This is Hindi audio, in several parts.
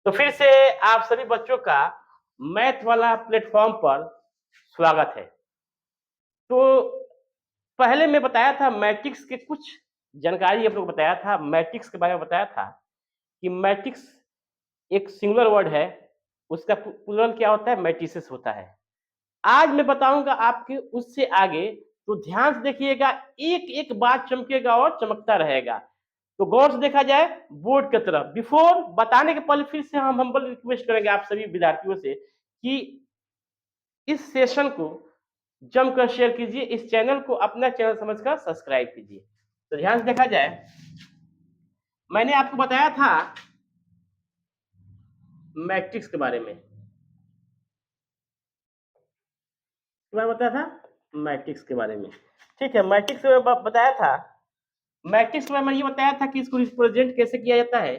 तो फिर से आप सभी बच्चों का मैथ वाला प्लेटफॉर्म पर स्वागत है। तो पहले मैं बताया था मैट्रिक्स के कुछ जानकारी आप लोग बताया था, मैट्रिक्स के बारे में बताया था कि मैट्रिक्स एक सिंगुलर वर्ड है, उसका प्लूरल क्या होता है? मैट्रिसेस होता है। आज मैं बताऊंगा आपके उससे आगे, तो ध्यान से देखिएगा, एक एक बात चमकेगा और चमकता रहेगा। तो गौर से देखा जाए बोर्ड की तरफ। बिफोर बताने के पहले फिर से हम हम्बल रिक्वेस्ट करेंगे आप सभी विद्यार्थियों से कि इस सेशन को जमकर शेयर कीजिए, इस चैनल को अपना चैनल समझकर सब्सक्राइब कीजिए। तो ध्यान से देखा जाए, मैंने आपको बताया था मैट्रिक्स के बारे में, बताया था मैट्रिक्स के बारे में। ठीक है, मैट्रिक्स के बारे में बताया था। मैट्रिक्स में मैंने ये बताया था कि इसको रिप्रेजेंट कैसे किया जाता है।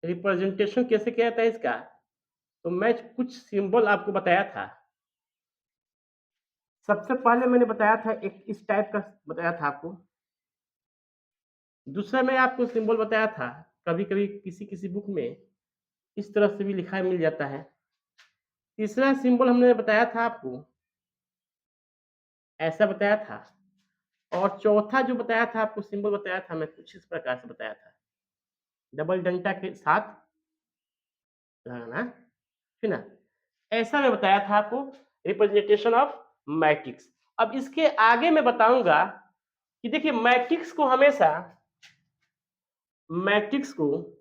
रिप्रेजेंटेशन कैसे किया जाता है इसका, तो मैं कुछ सिंबल आपको बताया था। सबसे पहले मैंने बताया था एक इस टाइप का बताया था आपको। दूसरा मैं आपको सिंबल बताया था, कभी कभी किसी किसी बुक में इस तरह से भी लिखा मिल जाता है। तीसरा सिंबल हमने बताया था आपको, ऐसा बताया था। और चौथा जो बताया था आपको सिंबल बताया था मैं कुछ इस प्रकार से बताया था, डबल डंडा के साथ लगाना, है ना। ऐसा मैं बताया था आपको रिप्रेजेंटेशन ऑफ मैट्रिक्स। अब इसके आगे मैं बताऊंगा कि देखिए मैट्रिक्स को हमेशा, मैट्रिक्स को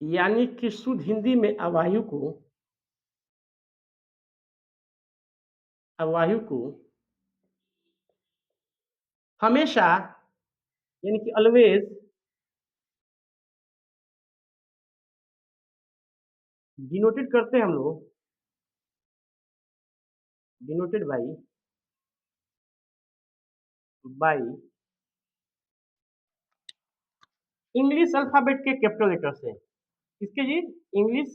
यानी कि शुद्ध हिंदी में अवायु को हमेशा यानी कि ऑलवेज डिनोटेड करते हैं हम लोग, डिनोटेड बाई इंग्लिश अल्फाबेट के कैपिटल लेटर से। किसके जी? इंग्लिश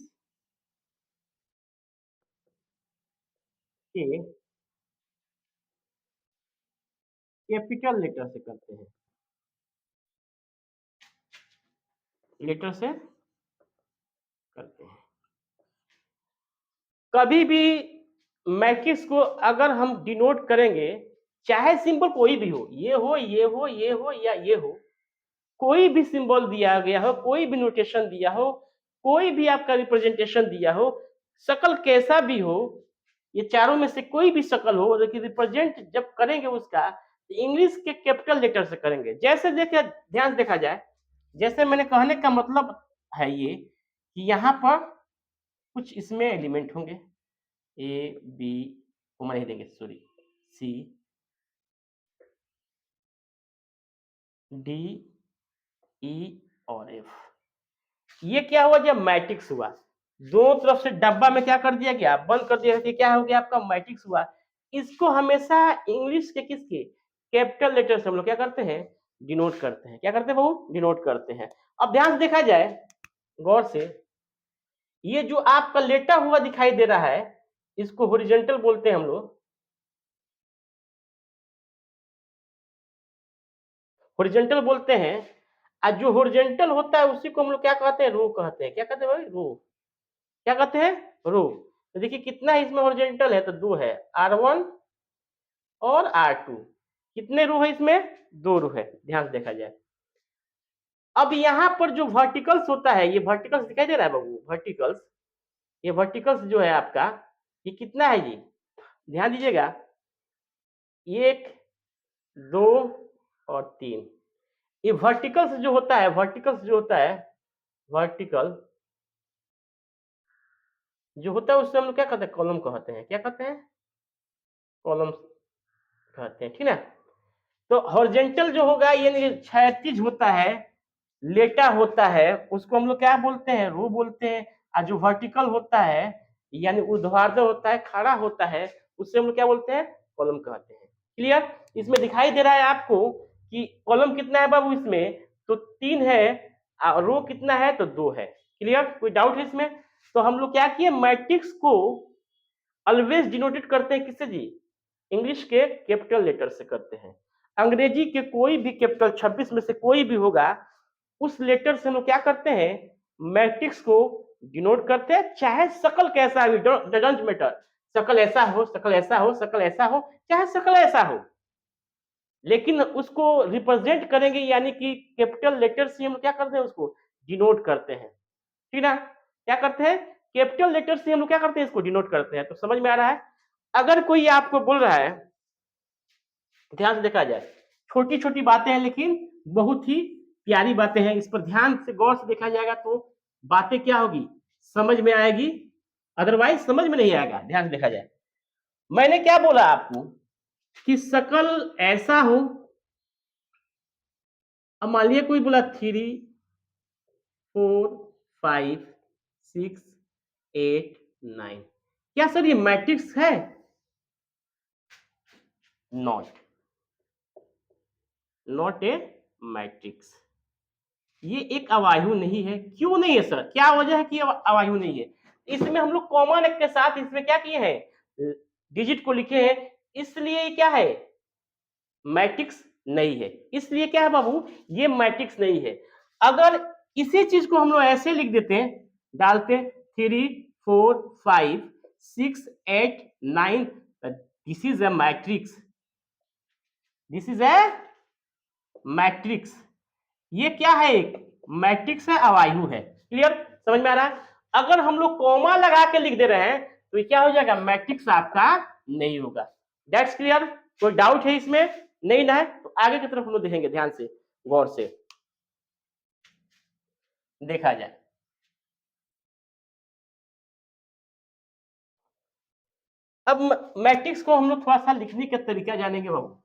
के कैपिटल लेटर से करते हैं, लेटर से करते हैं। कभी भी मैट्रिक्स को अगर हम डिनोट करेंगे, चाहे सिंबल कोई भी हो, ये हो ये हो ये हो या ये हो, कोई भी सिंबल दिया गया हो, कोई भी नोटेशन दिया हो, कोई भी आपका रिप्रेजेंटेशन दिया हो, शकल कैसा भी हो, ये चारों में से कोई भी शकल हो, लेकिन रिप्रेजेंट जब करेंगे उसका तो इंग्लिश के कैपिटल लेटर से करेंगे। जैसे देखे, ध्यान से देखा जाए, जैसे मैंने कहने का मतलब है ये कि यहाँ पर कुछ इसमें एलिमेंट होंगे, ए बी को नहीं देंगे, सॉरी, सी डी ई और एफ। ये क्या हुआ? जब मैट्रिक्स हुआ, दोनों तरफ से डब्बा में क्या कर दिया गया? बंद कर दिया गया। क्या हो गया? आपका मैट्रिक्स हुआ। इसको हमेशा इंग्लिश के किसके कैपिटल लेटर से हम लोग क्या करते हैं? डिनोट करते हैं। क्या करते हैं बहू? डिनोट करते हैं। अब ध्यान से देखा जाए गौर से, ये जो आपका लेटा हुआ दिखाई दे रहा है, इसको हॉरिजॉन्टल बोलते हैं हम लोग, हॉरिजॉन्टल बोलते हैं। और जो हॉरिजॉन्टल होता है उसी को हम लोग क्या कहते हैं? रो कहते हैं। क्या कहते हैं भाई? रो। क्या कहते हैं? रो। तो देखिए कितना इसमें हॉरिजॉन्टल है, तो दो है, R1 और R2। कितने रो है इसमें? दो रो है। ध्यान से देखा जाए, अब यहाँ पर जो वर्टिकल्स होता है, ये वर्टिकल्स दिखाई दे रहा है बाबू, वर्टिकल्स, ये वर्टिकल्स जो है आपका, ये कितना है जी? ध्यान दीजिएगा, एक, दो और तीन। ये वर्टिकल्स जो होता है, वर्टिकल्स जो होता है, वर्टिकल जो होता है उससे हम लोग क्या कहते हैं? कॉलम कहते हैं। क्या कहते हैं? कॉलम कहते हैं, ठीक है। तो हॉरिजॉन्टल जो होगा ये क्षैतिज होता है, लेटा होता है, उसको हम लोग क्या बोलते हैं? रो बोलते हैं। और जो वर्टिकल होता है यानी ऊर्ध्वाधर होता है, खड़ा होता है, उससे हम लोग क्या बोलते हैं? कॉलम कहते हैं। क्लियर? इसमें दिखाई दे रहा है आपको कि कॉलम कितना है बाबू इसमें? तो तीन है, और रो कितना है? तो दो है। क्लियर? कोई डाउट है इसमें? तो हम लोग क्या किए? मैट्रिक्स को ऑलवेज डिनोटेड करते हैं किससे जी? इंग्लिश के कैपिटल लेटर से करते हैं। अंग्रेजी के कोई भी कैपिटल 26 में से कोई भी होगा, उस लेटर से हम लोग क्या करते हैं, मैट्रिक्स को डिनोट करते हैं, चाहे शकल कैसा भी, डजंट मैटर, शकल ऐसा हो, शकल ऐसा हो, शकल ऐसा हो, चाहे शकल ऐसा हो, लेकिन उसको रिप्रेजेंट करेंगे, यानी कि कैपिटल लेटर से हम क्या करते हैं, उसको डिनोट करते हैं। ठीक ना, क्या करते हैं, कैपिटल लेटर से हम लोग क्या करते हैं, इसको डिनोट करते हैं। तो समझ में आ रहा है। अगर कोई आपको बोल रहा है, ध्यान से देखा जाए, छोटी छोटी बातें हैं लेकिन बहुत ही प्यारी बातें हैं, इस पर ध्यान से गौर से देखा जाएगा तो बातें क्या होगी, समझ में आएगी, अदरवाइज समझ में नहीं आएगा। ध्यान से देखा जाए, मैंने क्या बोला आपको कि शकल ऐसा हो। अब मान लिया कोई बोला 3 4 5 6 8 9, क्या सर ये मैट्रिक्स है? Not, not a matrix. ये एक अवायु नहीं है। क्यों नहीं है सर, क्या वजह है कि अवायु नहीं है? इसमें हम लोग कॉमन एक के साथ इसमें क्या किए हैं, डिजिट को लिखे हैं, इसलिए क्या है, मैट्रिक्स नहीं है। इसलिए क्या है बाबू, ये मैट्रिक्स नहीं है। अगर इसी चीज को हम लोग ऐसे लिख देते हैं, डालते 3 4 5 6 8 9, this is a matrix, this is a matrix. ये क्या है, एक मैट्रिक्स है, अवायु है। क्लियर, समझ में आ रहा है। अगर हम लोग कॉमा लगा के लिख दे रहे हैं तो ये क्या हो जाएगा, मैट्रिक्स आपका नहीं होगा। That's clear. कोई डाउट है इसमें? नहीं ना है तो आगे की तरफ हम लोग देखेंगे, ध्यान से गौर से देखा जाए। अब मैट्रिक्स को हम लोग थोड़ा सा लिखने का तरीका जानेंगे बाबू।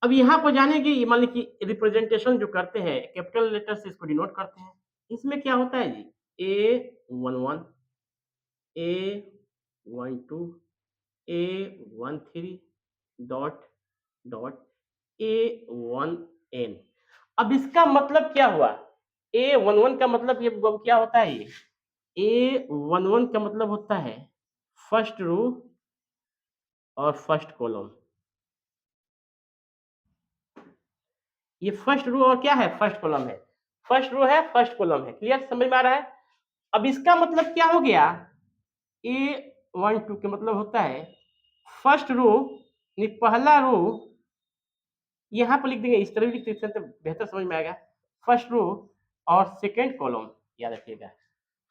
अब यहाँ पर जानेंगे, मान लीजिए कि रिप्रेजेंटेशन जो करते हैं कैपिटल लेटर से इसको डिनोट करते हैं। इसमें क्या होता है जी, A11 A12 A13 dot dot A1N। अब इसका मतलब क्या हुआ, A11 का मतलब ये क्या होता है, ये A11 का मतलब होता है फर्स्ट रो और फर्स्ट कॉलम। ये फर्स्ट रो और क्या है, फर्स्ट कॉलम है। फर्स्ट रो है, फर्स्ट कॉलम है। क्लियर, समझ में आ रहा है। अब इसका मतलब क्या हो गया, A12 का मतलब होता है फर्स्ट रो, पहला रो, यहाँ पर लिख देंगे, इस तरह भी लिख देते हैं तो बेहतर समझ में आएगा। फर्स्ट रो और सेकेंड कॉलम, याद रखिएगा,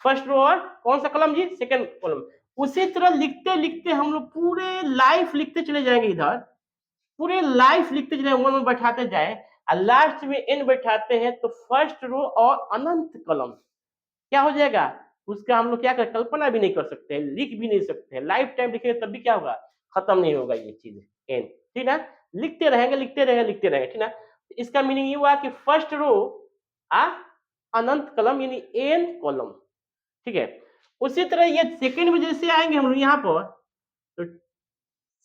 फर्स्ट रो और कौन सा कॉलम जी, सेकेंड कॉलम। उसी तरह लिखते लिखते हम लोग पूरे लाइफ लिखते चले जाएंगे, इधर पूरे लाइफ लिखते चले, वन में बैठाते जाए और लास्ट में एन बैठाते हैं तो फर्स्ट रो और अनंत कॉलम क्या हो जाएगा, उसका हम लोग क्या कर, कल्पना भी नहीं कर सकते, लिख भी नहीं सकते, लाइफ टाइम लिखेंगे तब भी क्या होगा, खत्म नहीं होगा ये चीज एन। ठीक ना, लिखते रहेंगे लिखते रहेंगे लिखते रहेंगे। ठीक ना, इसका मीनिंग ये हुआ कि फर्स्ट रो आ अनंत कॉलम यानी एन कॉलम। ठीक है, उसी तरह ये सेकेंड में जैसे आएंगे हम लोग यहाँ पर, तो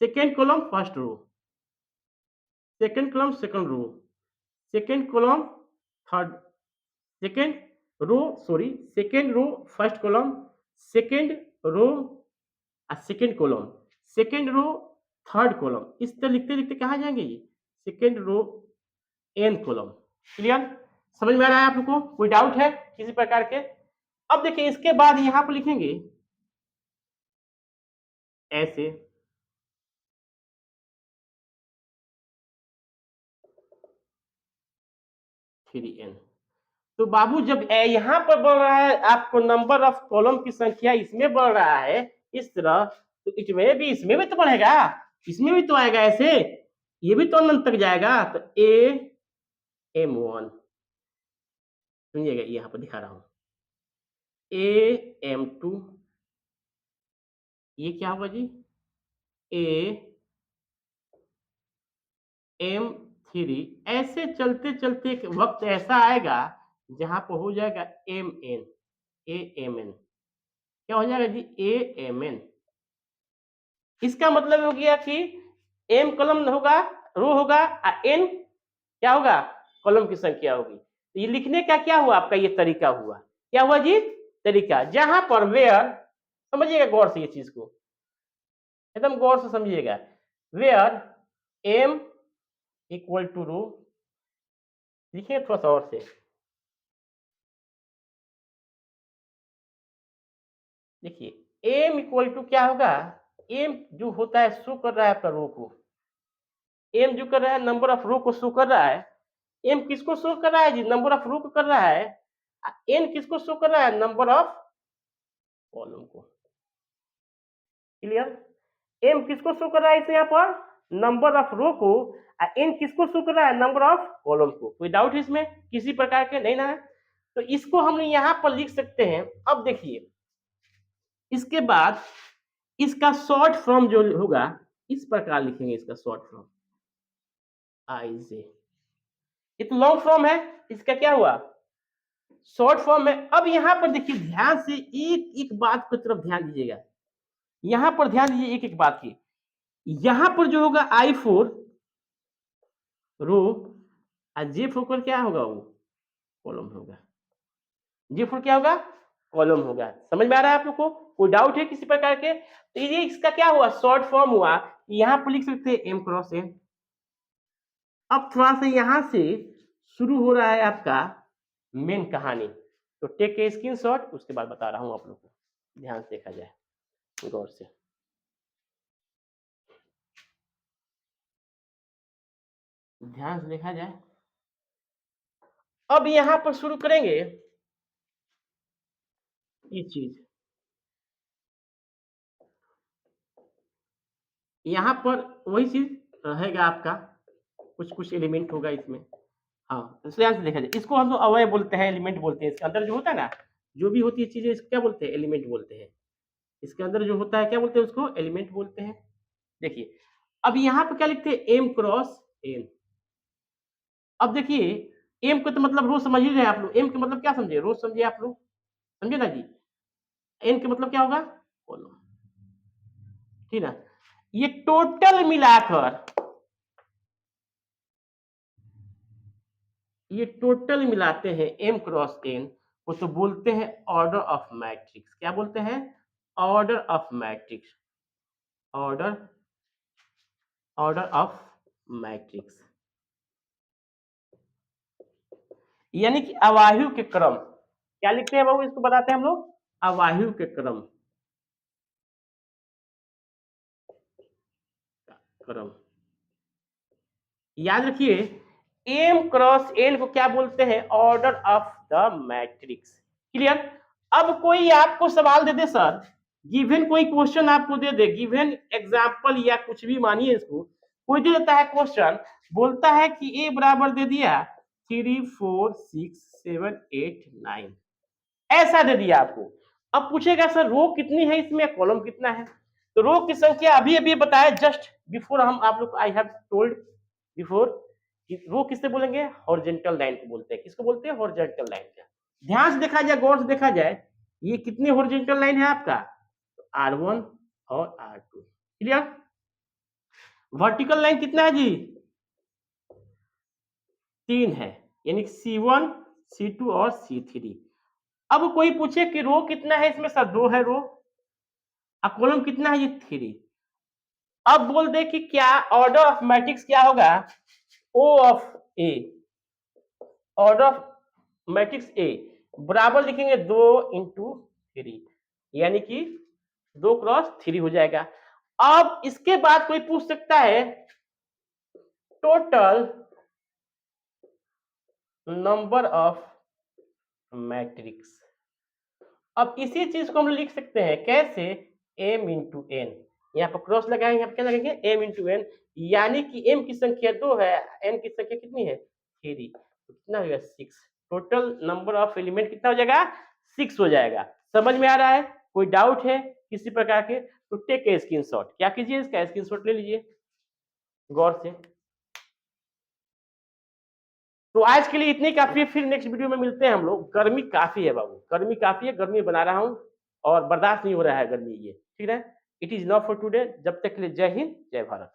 second column first row, second column second row, second column third, second row, sorry second row first column, second row second column, second row third column, इस तरह लिखते लिखते कहा जाएंगे ये second row n column. Clear, समझ में आ रहा है आप लोग को, कोई डाउट है किसी प्रकार के? अब देखिए इसके बाद यहां पर लिखेंगे ऐसे, थ्री एन। तो बाबू जब यहाँ पर बढ़ रहा है आपको नंबर ऑफ कॉलम की संख्या इसमें बढ़ रहा है इस तरह, तो इसमें भी तो बढ़ेगा, इसमें भी तो आएगा ऐसे, ये भी तो अनंत तक जाएगा। तो AM1, सुनिएगा यहाँ पर दिखा रहा हूं, AM2, ये क्या होगा जी, AM3, ऐसे चलते चलते एक वक्त ऐसा आएगा जहां पर हो जाएगा MN, AMN, क्या हो जाएगा जी, AMN। इसका मतलब हो गया कि एम कॉलम होगा, रो होगा, एन क्या होगा, कॉलम की संख्या होगी। तो ये लिखने का क्या हुआ आपका, ये तरीका हुआ, क्या हुआ जी, तरीका, जहां पर वेयर समझिएगा गौर से ये चीज को, एकदम गौर से समझिएगा। वेयर एम इक्वल टू रो, देखिए थोड़ा सा और से, देखिए एम इक्वल टू क्या होगा, एम जो होता है शो कर रहा है आपका रो को, एम जो कर रहा है नंबर ऑफ रो को शो कर रहा है, एम किसको शो कर रहा है जी, नंबर ऑफ रो को कर रहा है, एन किसको शो कर रहा है, नंबर ऑफ कॉलम को। क्लियर, एम किसको शो कर रहा है इसे यहाँ पर, नंबर ऑफ रो को, एन किसको शो कर रहा है, नंबर ऑफ कॉलम को। कोई डाउट है इसमें किसी प्रकार के, नहीं ना है? तो इसको हम यहाँ पर लिख सकते हैं। अब देखिए इसके बाद इसका शॉर्ट फॉर्म जो होगा इस प्रकार लिखेंगे, इसका शॉर्ट फॉर्म आई जे, ये तो लॉन्ग फॉर्म है, इसका क्या हुआ, शॉर्ट फॉर्म है। अब यहाँ पर देखिए ध्यान से एक एक बात की तरफ ध्यान दीजिएगा, यहाँ पर ध्यान दीजिए एक एक बात की, यहाँ पर जो होगा I4 रो और J4 पर क्या होगा, वो कॉलम होगा, J4 क्या होगा, कॉलम होगा। समझ में आ रहा है आप लोग को, कोई डाउट है किसी प्रकार के? तो ये इसका क्या हुआ, शॉर्ट फॉर्म हुआ, यहाँ पर लिख सकते हैं M क्रॉस N। अब थोड़ा सा यहाँ से शुरू हो रहा है आपका मेन कहानी, तो टेक ए स्क्रीनशॉट, उसके बाद बता रहा हूँ आप लोग को, ध्यान से देखा जाए गौर से। ध्यान से देखा जाए, अब यहां पर शुरू करेंगे ये चीज, यहां पर वही चीज रहेगा आपका, कुछ कुछ एलिमेंट होगा इसमें। हाँ तो ध्यान से देखा जाए, इसको हम लोग अवयव बोलते हैं, एलिमेंट बोलते हैं, इसके अंदर जो होता है ना, जो भी होती है चीजें, इसको क्या बोलते हैं, एलिमेंट बोलते हैं। इसके अंदर जो होता है क्या बोलते हैं, उसको एलिमेंट बोलते हैं। देखिए अब यहाँ पे क्या लिखते हैं, एम क्रॉस एन। अब देखिए एम को तो मतलब रो समझ ही रहे हैं आप लोग, एम के मतलब क्या समझे, रो समझे आप लोग, समझे ना जी। एन का मतलब क्या होगा, कॉलम, ठीक ना। ये टोटल मिलाकर, ये टोटल मिलाते हैं एम क्रॉस एन को, तो बोलते हैं ऑर्डर ऑफ मैट्रिक्स। क्या बोलते हैं, order of matrix, order, order of matrix, यानी कि अवायु के क्रम। क्या लिखते हैं बाबू, इसको बताते हैं हम लोग, अवायु के क्रम, क्रम। याद रखिए एम क्रॉस एन को क्या बोलते हैं, order of the matrix. Clear. अब कोई आपको सवाल दे दे सर, गिवन कोई क्वेश्चन आपको दे दे, गिवन एग्जांपल या कुछ भी मानिए इसको, कोई दे देता है क्वेश्चन, बोलता है कि ए बराबर दे दिया 3 4 6 7 8 9, ऐसा दे दिया आपको। अब पूछेगा सर रो कितनी है इसमें, कॉलम कितना है, तो रो की संख्या अभी अभी बताया जस्ट बिफोर, हम आप लोग आई हैव टोल्ड बिफोर, रो किससे बोलेंगे, हॉरिजॉन्टल लाइन को बोलते हैं। किसको बोलते हैं, हॉरिजॉन्टल लाइन का। ध्यान से देखा जाए, गौर से देखा जाए, ये कितनी हॉरिजॉन्टल लाइन है आपका, R1 और R2। क्लियर। वर्टिकल लाइन कितना है जी, 3 है, यानी C1 C2 और C3। अब कोई पूछे कि रो कितना है इसमें, सर 2 है रो, अब कॉलम कितना है, ये 3। अब बोल दे कि क्या ऑर्डर ऑफ मैट्रिक्स क्या होगा, O of A, order of matrix A बराबर लिखेंगे 2 इंटू 3, यानी कि 2 क्रॉस 3 हो जाएगा। अब इसके बाद कोई पूछ सकता है टोटल नंबर ऑफ मैट्रिक्स। अब इसी चीज को हम लिख सकते हैं कैसे, m इंटू एन, यहाँ पर क्रॉस लगाएंगे, यहाँ पर क्या लगाएंगे, m इंटू एन, यानी कि m की संख्या 2 है, n की संख्या कितनी है 3, तो कितना हो जाएगा 6, टोटल नंबर ऑफ एलिमेंट कितना हो जाएगा 6 हो जाएगा। समझ में आ रहा है, कोई डाउट है किसी प्रकार के, तो टेक ए स्क्रीनशॉट, क्या कीजिए इसका स्क्रीनशॉट ले लीजिए गौर से। तो आज के लिए इतनी काफी है, फिर नेक्स्ट वीडियो में मिलते हैं हम लोग। गर्मी काफी है बाबू, गर्मी काफी है, गर्मी बना रहा हूँ और बर्दाश्त नहीं हो रहा है गर्मी ये, ठीक है। It is not for today, जब तक के लिए जय हिंद जय भारत।